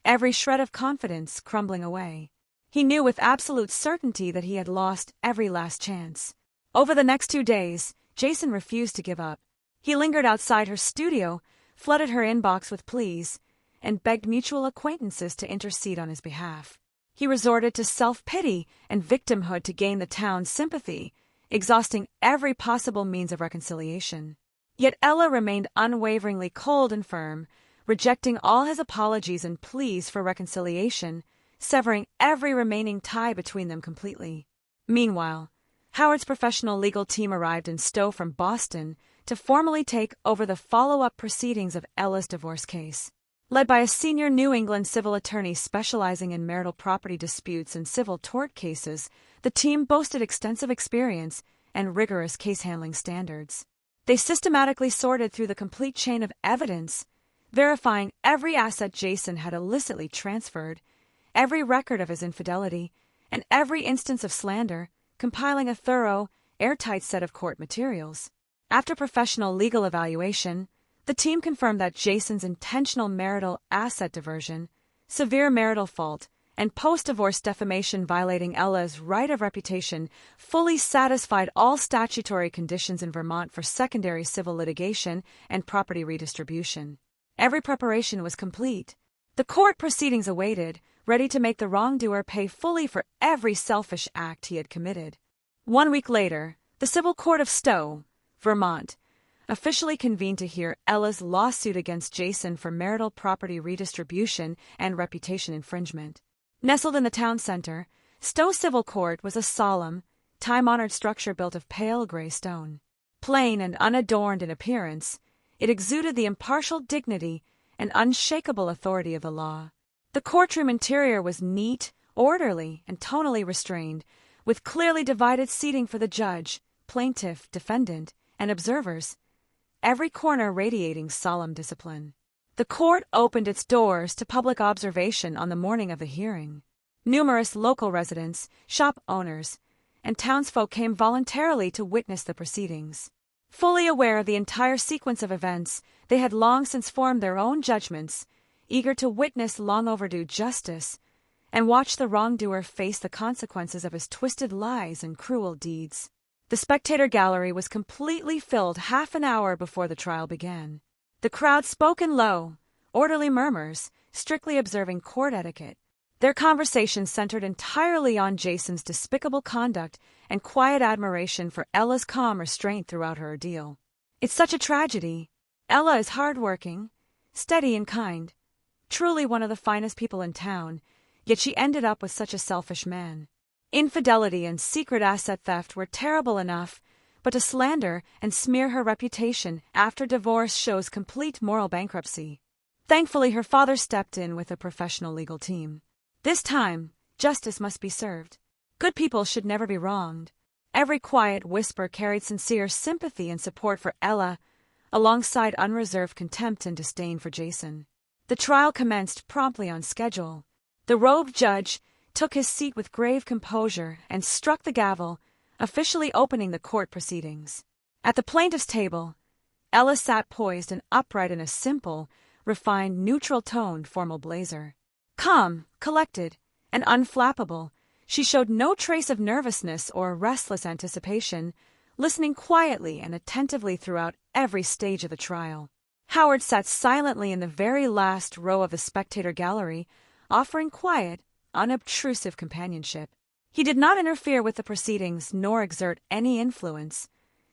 every shred of confidence crumbling away. He knew with absolute certainty that he had lost every last chance. Over the next 2 days, Jason refused to give up. He lingered outside her studio, flooded her inbox with pleas, and begged mutual acquaintances to intercede on his behalf. He resorted to self-pity and victimhood to gain the town's sympathy, exhausting every possible means of reconciliation. Yet Ella remained unwaveringly cold and firm, rejecting all his apologies and pleas for reconciliation, severing every remaining tie between them completely. Meanwhile, Howard's professional legal team arrived in Stowe from Boston to formally take over the follow-up proceedings of Ella's divorce case. Led by a senior New England civil attorney specializing in marital property disputes and civil tort cases, the team boasted extensive experience and rigorous case-handling standards. They systematically sorted through the complete chain of evidence, verifying every asset Jason had illicitly transferred, every record of his infidelity, and every instance of slander, compiling a thorough, airtight set of court materials. After professional legal evaluation, the team confirmed that Jason's intentional marital asset diversion, severe marital fault, and post-divorce defamation violating Ella's right of reputation fully satisfied all statutory conditions in Vermont for secondary civil litigation and property redistribution. Every preparation was complete. The court proceedings awaited, ready to make the wrongdoer pay fully for every selfish act he had committed. 1 week later, the Civil Court of Stowe, Vermont, officially convened to hear Ella's lawsuit against Jason for marital property redistribution and reputation infringement. Nestled in the town center, Stowe Civil Court was a solemn, time-honored structure built of pale gray stone. Plain and unadorned in appearance, it exuded the impartial dignity and unshakable authority of the law. The courtroom interior was neat, orderly, and tonally restrained, with clearly divided seating for the judge, plaintiff, defendant, and observers, every corner radiating solemn discipline. The court opened its doors to public observation on the morning of the hearing. Numerous local residents, shop owners, and townsfolk came voluntarily to witness the proceedings. Fully aware of the entire sequence of events, they had long since formed their own judgments, eager to witness long overdue justice and watch the wrongdoer face the consequences of his twisted lies and cruel deeds. The spectator gallery was completely filled half an hour before the trial began. The crowd spoke in low, orderly murmurs, strictly observing court etiquette. Their conversation centered entirely on Jason's despicable conduct and quiet admiration for Ella's calm restraint throughout her ordeal. "It's such a tragedy. Ella is hard-working, steady and kind, truly one of the finest people in town, yet she ended up with such a selfish man. Infidelity and secret asset theft were terrible enough, but to slander and smear her reputation after divorce shows complete moral bankruptcy. Thankfully, her father stepped in with a professional legal team. This time, justice must be served. Good people should never be wronged." Every quiet whisper carried sincere sympathy and support for Ella, alongside unreserved contempt and disdain for Jason. The trial commenced promptly on schedule. The robed judge took his seat with grave composure and struck the gavel, officially opening the court proceedings. At the plaintiff's table, Ella sat poised and upright in a simple, refined, neutral-toned formal blazer. Calm, collected, and unflappable, she showed no trace of nervousness or restless anticipation, listening quietly and attentively throughout every stage of the trial. Howard sat silently in the very last row of the spectator gallery, offering quiet, unobtrusive companionship. He did not interfere with the proceedings nor exert any influence,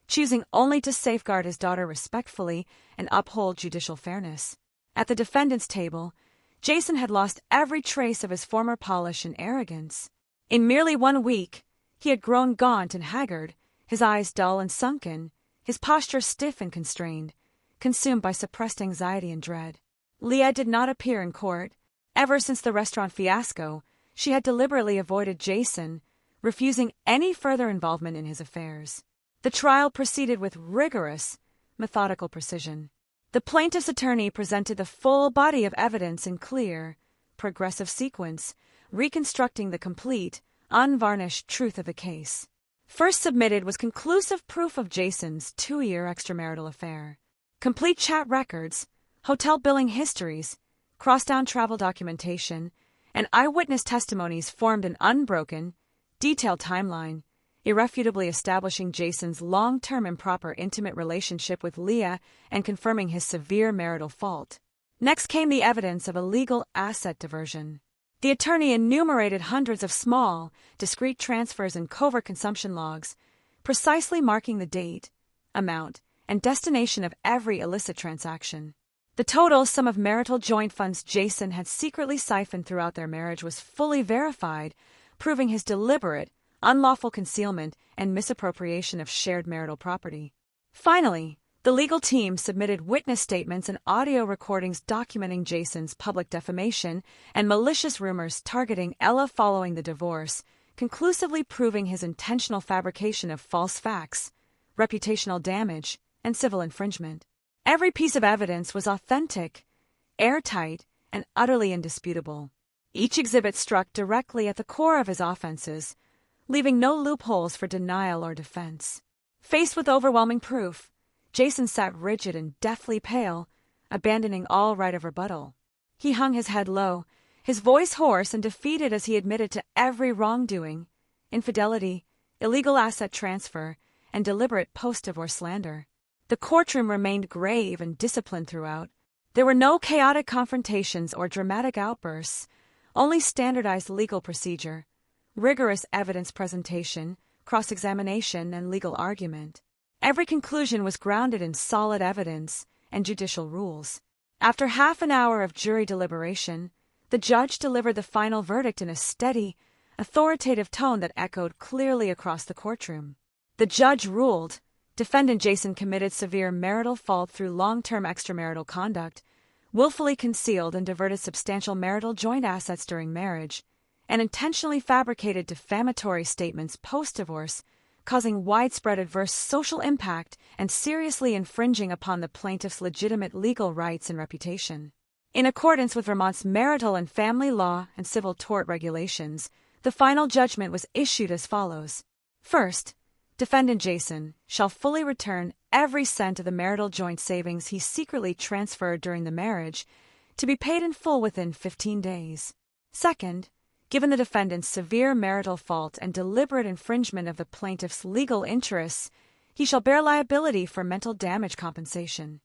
choosing only to safeguard his daughter respectfully and uphold judicial fairness. At the defendant's table, Jason had lost every trace of his former polish and arrogance. In merely 1 week, he had grown gaunt and haggard, his eyes dull and sunken, his posture stiff and constrained, consumed by suppressed anxiety and dread. Leah did not appear in court. Ever since the restaurant fiasco, she had deliberately avoided Jason, refusing any further involvement in his affairs. The trial proceeded with rigorous, methodical precision. The plaintiff's attorney presented the full body of evidence in clear, progressive sequence, reconstructing the complete, unvarnished truth of the case. First submitted was conclusive proof of Jason's 2-year extramarital affair. Complete chat records, hotel billing histories, crosstown travel documentation, and eyewitness testimonies formed an unbroken, detailed timeline, irrefutably establishing Jason's long-term improper intimate relationship with Leah and confirming his severe marital fault. Next came the evidence of illegal asset diversion. The attorney enumerated hundreds of small, discrete transfers and covert consumption logs, precisely marking the date, amount, and destination of every illicit transaction. The total sum of marital joint funds Jason had secretly siphoned throughout their marriage was fully verified, proving his deliberate, unlawful concealment and misappropriation of shared marital property. Finally, the legal team submitted witness statements and audio recordings documenting Jason's public defamation and malicious rumors targeting Ella following the divorce, conclusively proving his intentional fabrication of false facts, reputational damage, and civil infringement. Every piece of evidence was authentic, airtight, and utterly indisputable. Each exhibit struck directly at the core of his offenses, leaving no loopholes for denial or defense. Faced with overwhelming proof, Jason sat rigid and deathly pale, abandoning all right of rebuttal. He hung his head low, his voice hoarse and defeated as he admitted to every wrongdoing, infidelity, illegal asset transfer, and deliberate post-divorce slander. The courtroom remained grave and disciplined throughout. There were no chaotic confrontations or dramatic outbursts, only standardized legal procedure, rigorous evidence presentation, cross-examination, and legal argument. Every conclusion was grounded in solid evidence and judicial rules. After half an hour of jury deliberation, the judge delivered the final verdict in a steady, authoritative tone that echoed clearly across the courtroom. The judge ruled, defendant Jason committed severe marital fault through long-term extramarital conduct, willfully concealed and diverted substantial marital joint assets during marriage, and intentionally fabricated defamatory statements post-divorce, causing widespread adverse social impact and seriously infringing upon the plaintiff's legitimate legal rights and reputation. In accordance with Vermont's marital and family law and civil tort regulations, the final judgment was issued as follows. First, defendant Jason shall fully return every cent of the marital joint savings he secretly transferred during the marriage, to be paid in full within 15 days. Second, given the defendant's severe marital fault and deliberate infringement of the plaintiff's legal interests, he shall bear liability for mental damage compensation.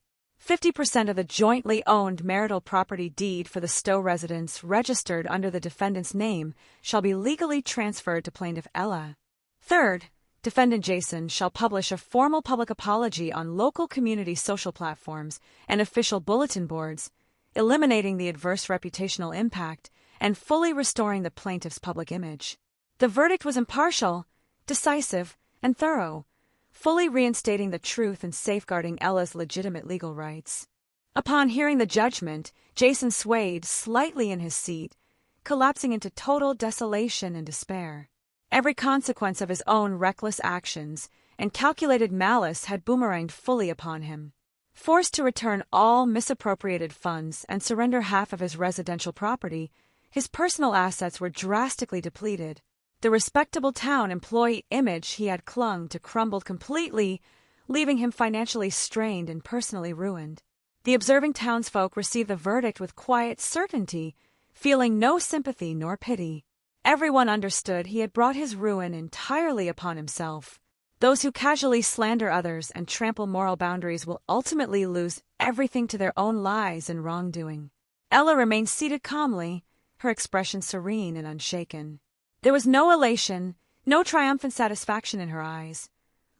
50% of the jointly owned marital property deed for the Stowe residence registered under the defendant's name shall be legally transferred to plaintiff Ella. Third, defendant Jason shall publish a formal public apology on local community social platforms and official bulletin boards, eliminating the adverse reputational impact and fully restoring the plaintiff's public image. The verdict was impartial, decisive, and thorough, fully reinstating the truth and safeguarding Ella's legitimate legal rights. Upon hearing the judgment, Jason swayed slightly in his seat, collapsing into total desolation and despair. Every consequence of his own reckless actions and calculated malice had boomeranged fully upon him. Forced to return all misappropriated funds and surrender half of his residential property, his personal assets were drastically depleted. The respectable town employee image he had clung to crumbled completely, leaving him financially strained and personally ruined. The observing townsfolk received the verdict with quiet certainty, feeling no sympathy nor pity. Everyone understood he had brought his ruin entirely upon himself. Those who casually slander others and trample moral boundaries will ultimately lose everything to their own lies and wrongdoing. Ella remained seated calmly, her expression serene and unshaken. There was no elation, no triumphant satisfaction in her eyes,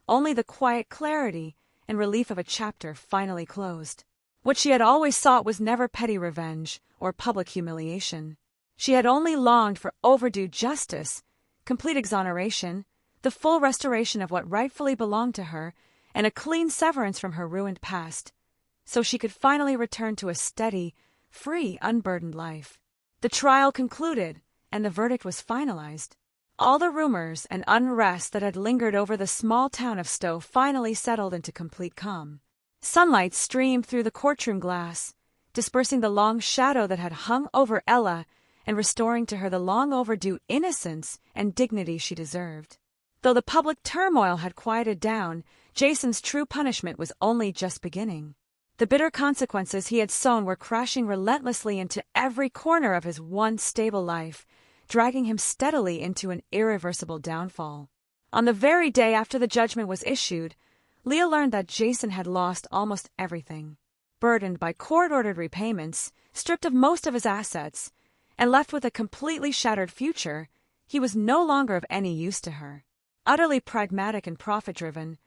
only the quiet clarity and relief of a chapter finally closed. What she had always sought was never petty revenge or public humiliation. She had only longed for overdue justice, complete exoneration, the full restoration of what rightfully belonged to her, and a clean severance from her ruined past, so she could finally return to a steady, free, unburdened life. The trial concluded, and the verdict was finalized. All the rumors and unrest that had lingered over the small town of Stowe finally settled into complete calm. Sunlight streamed through the courtroom glass, dispersing the long shadow that had hung over Ella and restoring to her the long overdue innocence and dignity she deserved. Though the public turmoil had quieted down, Jason's true punishment was only just beginning. The bitter consequences he had sown were crashing relentlessly into every corner of his once stable life, dragging him steadily into an irreversible downfall. On the very day after the judgment was issued, Leah learned that Jason had lost almost everything. Burdened by court-ordered repayments, stripped of most of his assets, and left with a completely shattered future, he was no longer of any use to her. Utterly pragmatic and profit-driven,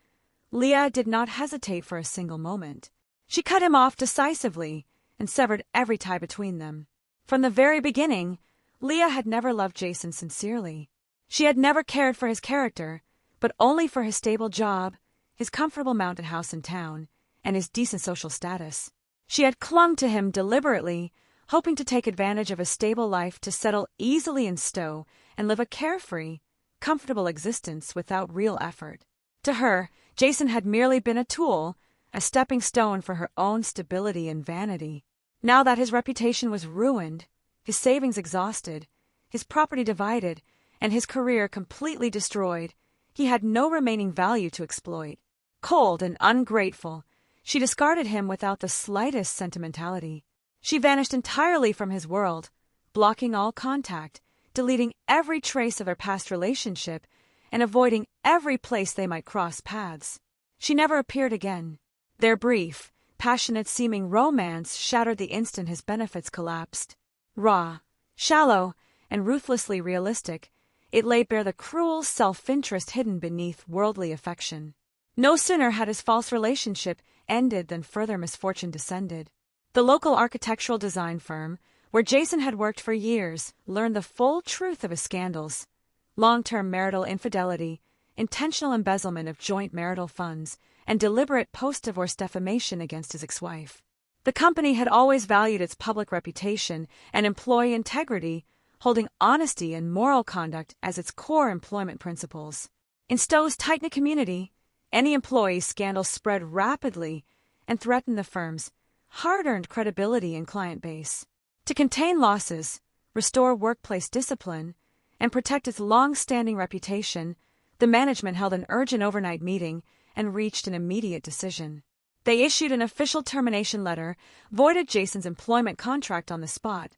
Leah did not hesitate for a single moment. She cut him off decisively and severed every tie between them. From the very beginning, Leah had never loved Jason sincerely. She had never cared for his character, but only for his stable job, his comfortable mountain house in town, and his decent social status. She had clung to him deliberately, hoping to take advantage of a stable life to settle easily in Stowe and live a carefree, comfortable existence without real effort. To her, Jason had merely been a tool, a stepping stone for her own stability and vanity. Now that his reputation was ruined, his savings exhausted, his property divided, and his career completely destroyed, he had no remaining value to exploit. Cold and ungrateful, she discarded him without the slightest sentimentality. She vanished entirely from his world, blocking all contact, deleting every trace of their past relationship, and avoiding every place they might cross paths. She never appeared again. Their brief, passionate-seeming romance shattered the instant his benefits collapsed. Raw, shallow, and ruthlessly realistic, it laid bare the cruel self-interest hidden beneath worldly affection. No sooner had his false relationship ended than further misfortune descended. The local architectural design firm, where Jason had worked for years, learned the full truth of his scandals: long-term marital infidelity, intentional embezzlement of joint marital funds, and deliberate post-divorce defamation against his ex-wife. The company had always valued its public reputation and employee integrity, holding honesty and moral conduct as its core employment principles. In Stowe's tight-knit community, any employee scandal spread rapidly and threatened the firm's hard-earned credibility and client base. To contain losses, restore workplace discipline, and protect its long-standing reputation, the management held an urgent overnight meeting and reached an immediate decision. They issued an official termination letter, voided Jason's employment contract on the spot,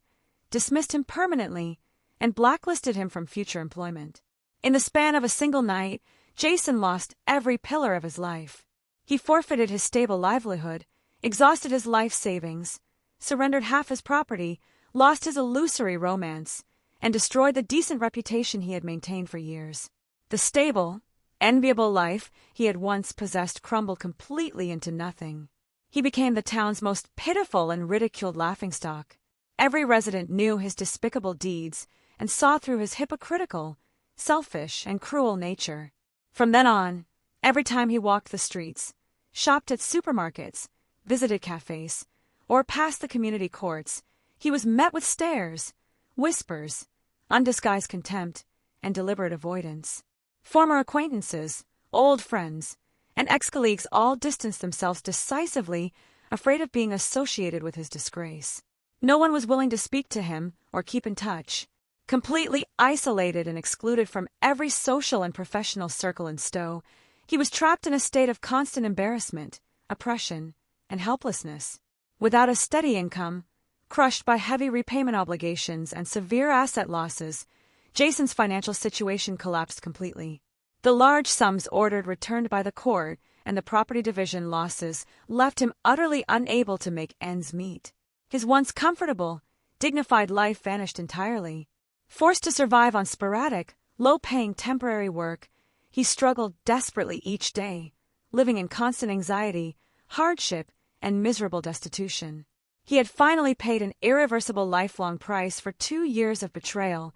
dismissed him permanently, and blacklisted him from future employment. In the span of a single night, Jason lost every pillar of his life. He forfeited his stable livelihood, exhausted his life savings, surrendered half his property, lost his illusory romance, and destroyed the decent reputation he had maintained for years. The stable, enviable life he had once possessed crumbled completely into nothing. He became the town's most pitiful and ridiculed laughingstock. Every resident knew his despicable deeds and saw through his hypocritical, selfish, and cruel nature. From then on, every time he walked the streets, shopped at supermarkets, visited cafes, or passed the community courts, he was met with stares, whispers, undisguised contempt, and deliberate avoidance. Former acquaintances, old friends, and ex-colleagues all distanced themselves decisively, afraid of being associated with his disgrace. No one was willing to speak to him or keep in touch. Completely isolated and excluded from every social and professional circle in Stowe, he was trapped in a state of constant embarrassment, oppression, and helplessness. Without a steady income, crushed by heavy repayment obligations and severe asset losses, Jason's financial situation collapsed completely. The large sums ordered returned by the court and the property division losses left him utterly unable to make ends meet. His once comfortable, dignified life vanished entirely. Forced to survive on sporadic, low-paying temporary work, he struggled desperately each day, living in constant anxiety, hardship, and miserable destitution. He had finally paid an irreversible lifelong price for 2 years of betrayal,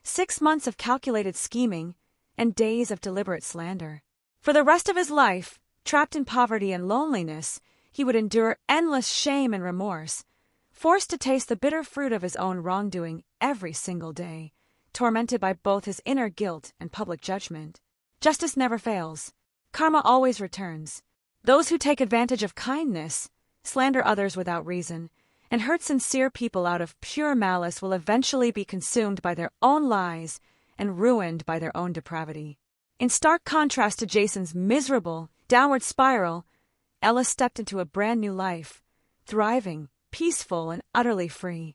6 months of calculated scheming, and days of deliberate slander. For the rest of his life, trapped in poverty and loneliness, he would endure endless shame and remorse, forced to taste the bitter fruit of his own wrongdoing every single day, tormented by both his inner guilt and public judgment. Justice never fails. Karma always returns. Those who take advantage of kindness, slander others without reason, and hurt sincere people out of pure malice will eventually be consumed by their own lies and ruined by their own depravity. In stark contrast to Jason's miserable, downward spiral, Ella stepped into a brand new life, thriving, peaceful, and utterly free.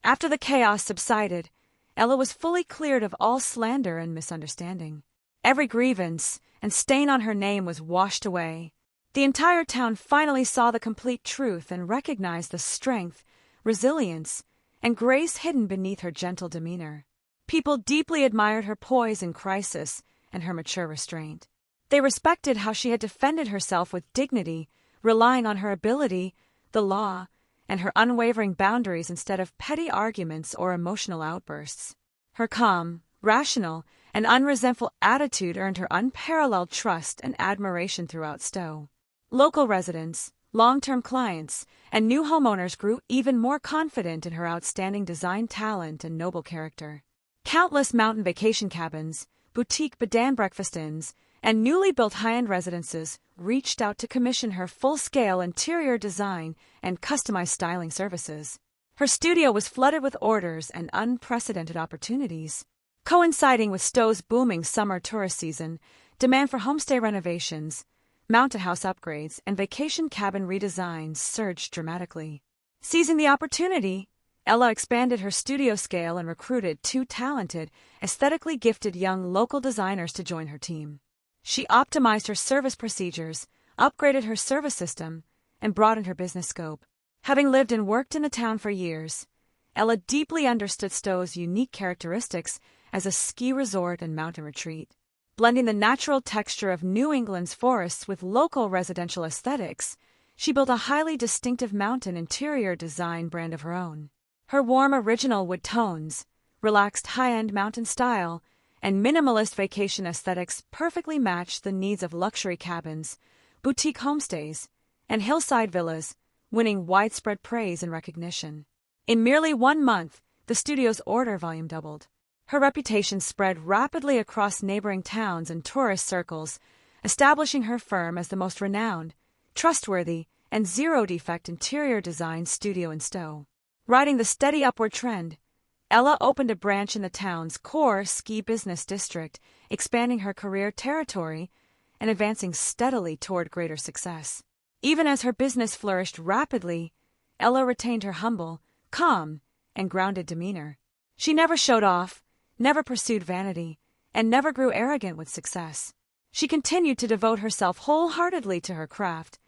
After the chaos subsided, Ella was fully cleared of all slander and misunderstanding. Every grievance and stain on her name was washed away. The entire town finally saw the complete truth and recognized the strength, resilience, and grace hidden beneath her gentle demeanor. People deeply admired her poise in crisis and her mature restraint. They respected how she had defended herself with dignity, relying on her ability, the law, and her unwavering boundaries instead of petty arguments or emotional outbursts. Her calm, rational, and unresentful attitude earned her unparalleled trust and admiration throughout Stowe. Local residents, long-term clients, and new homeowners grew even more confident in her outstanding design talent and noble character. Countless mountain vacation cabins, boutique bed and breakfast inns, and newly built high-end residences reached out to commission her full-scale interior design and customized styling services. Her studio was flooded with orders and unprecedented opportunities. Coinciding with Stowe's booming summer tourist season, demand for homestay renovations, mountain house upgrades, and vacation cabin redesigns surged dramatically. Seizing the opportunity, Ella expanded her studio scale and recruited 2 talented, aesthetically gifted young local designers to join her team. She optimized her service procedures, upgraded her service system, and broadened her business scope. Having lived and worked in the town for years, Ella deeply understood Stowe's unique characteristics as a ski resort and mountain retreat. Blending the natural texture of New England's forests with local residential aesthetics, she built a highly distinctive mountain interior design brand of her own. Her warm original wood tones, relaxed high-end mountain style, and minimalist vacation aesthetics perfectly matched the needs of luxury cabins, boutique homestays, and hillside villas, winning widespread praise and recognition. In merely 1 month, the studio's order volume doubled. Her reputation spread rapidly across neighboring towns and tourist circles, establishing her firm as the most renowned, trustworthy, and zero-defect interior design studio in Stowe. Riding the steady upward trend, Ella opened a branch in the town's core ski business district, expanding her career territory and advancing steadily toward greater success. Even as her business flourished rapidly, Ella retained her humble, calm, and grounded demeanor. She never showed off, never pursued vanity, and never grew arrogant with success. She continued to devote herself wholeheartedly to her craft,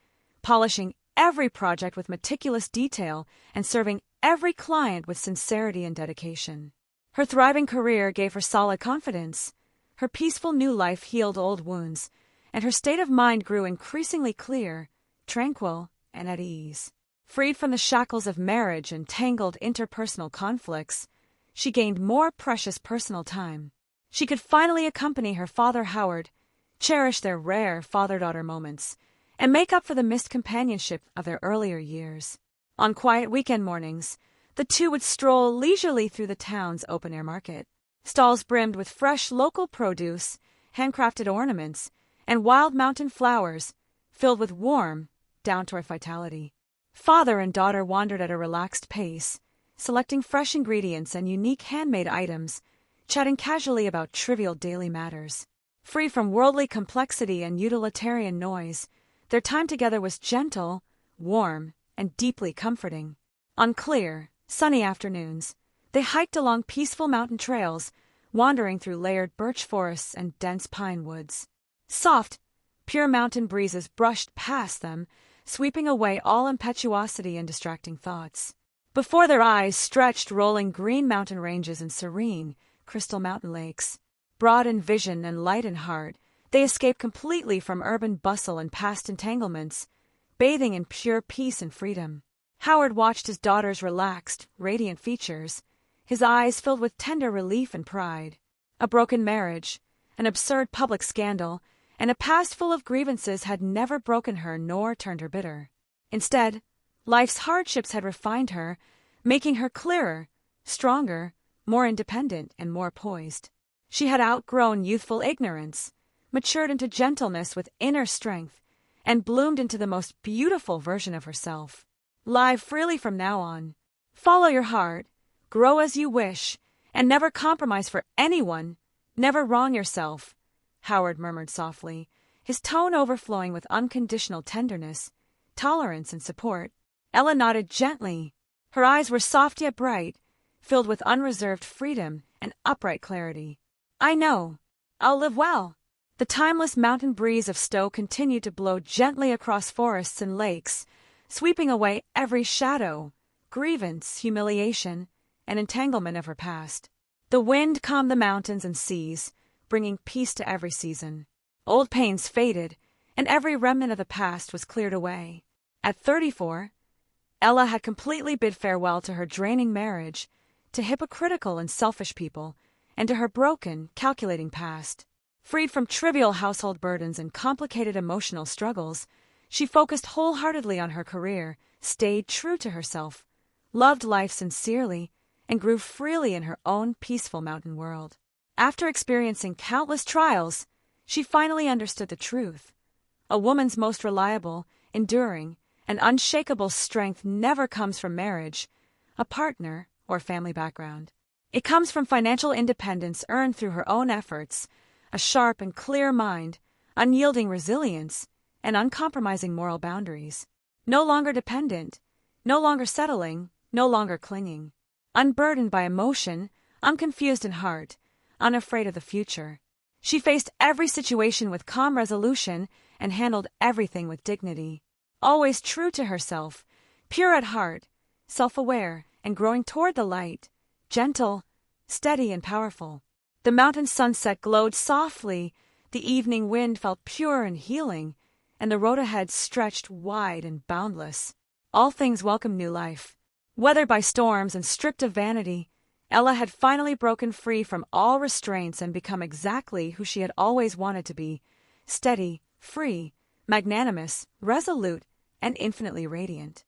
polishing every project with meticulous detail and serving every client with sincerity and dedication. Her thriving career gave her solid confidence. Her peaceful new life healed old wounds, and her state of mind grew increasingly clear, tranquil, and at ease. Freed from the shackles of marriage and tangled interpersonal conflicts, she gained more precious personal time. She could finally accompany her father Howard, cherish their rare father-daughter moments, and make up for the missed companionship of their earlier years. On quiet weekend mornings, the two would stroll leisurely through the town's open-air market. Stalls brimmed with fresh local produce, handcrafted ornaments, and wild mountain flowers, filled with warm, down-to-earth vitality. Father and daughter wandered at a relaxed pace, selecting fresh ingredients and unique handmade items, chatting casually about trivial daily matters. Free from worldly complexity and utilitarian noise, their time together was gentle, warm, and deeply comforting. On clear, sunny afternoons, they hiked along peaceful mountain trails, wandering through layered birch forests and dense pine woods. Soft, pure mountain breezes brushed past them, sweeping away all impetuosity and distracting thoughts. Before their eyes stretched rolling green mountain ranges and serene, crystal mountain lakes. Broad in vision and light in heart, they escaped completely from urban bustle and past entanglements, bathing in pure peace and freedom. Howard watched his daughter's relaxed, radiant features, his eyes filled with tender relief and pride. A broken marriage, an absurd public scandal, and a past full of grievances had never broken her nor turned her bitter. Instead, life's hardships had refined her, making her clearer, stronger, more independent, and more poised. She had outgrown youthful ignorance, matured into gentleness with inner strength, and bloomed into the most beautiful version of herself. Live freely from now on. Follow your heart, grow as you wish, and never compromise for anyone, never wrong yourself, Howard murmured softly, his tone overflowing with unconditional tenderness, tolerance, and support. Ella nodded gently. Her eyes were soft yet bright, filled with unreserved freedom and upright clarity. I know. I'll live well. The timeless mountain breeze of Stowe continued to blow gently across forests and lakes, sweeping away every shadow, grievance, humiliation, and entanglement of her past. The wind calmed the mountains and seas, bringing peace to every season. Old pains faded, and every remnant of the past was cleared away. At 34, Ella had completely bid farewell to her draining marriage, to hypocritical and selfish people, and to her broken, calculating past. Freed from trivial household burdens and complicated emotional struggles, she focused wholeheartedly on her career, stayed true to herself, loved life sincerely, and grew freely in her own peaceful mountain world. After experiencing countless trials, she finally understood the truth. A woman's most reliable, enduring, and unshakable strength never comes from marriage, a partner, or family background. It comes from financial independence earned through her own efforts, a sharp and clear mind, unyielding resilience, and uncompromising moral boundaries. No longer dependent, no longer settling, no longer clinging. Unburdened by emotion, unconfused in heart, unafraid of the future. She faced every situation with calm resolution and handled everything with dignity. Always true to herself, pure at heart, self-aware, and growing toward the light, gentle, steady, and powerful. The mountain sunset glowed softly, the evening wind felt pure and healing, and the road ahead stretched wide and boundless. All things welcomed new life. Weathered by storms and stripped of vanity, Ella had finally broken free from all restraints and become exactly who she had always wanted to be: steady, free, magnanimous, resolute, and infinitely radiant.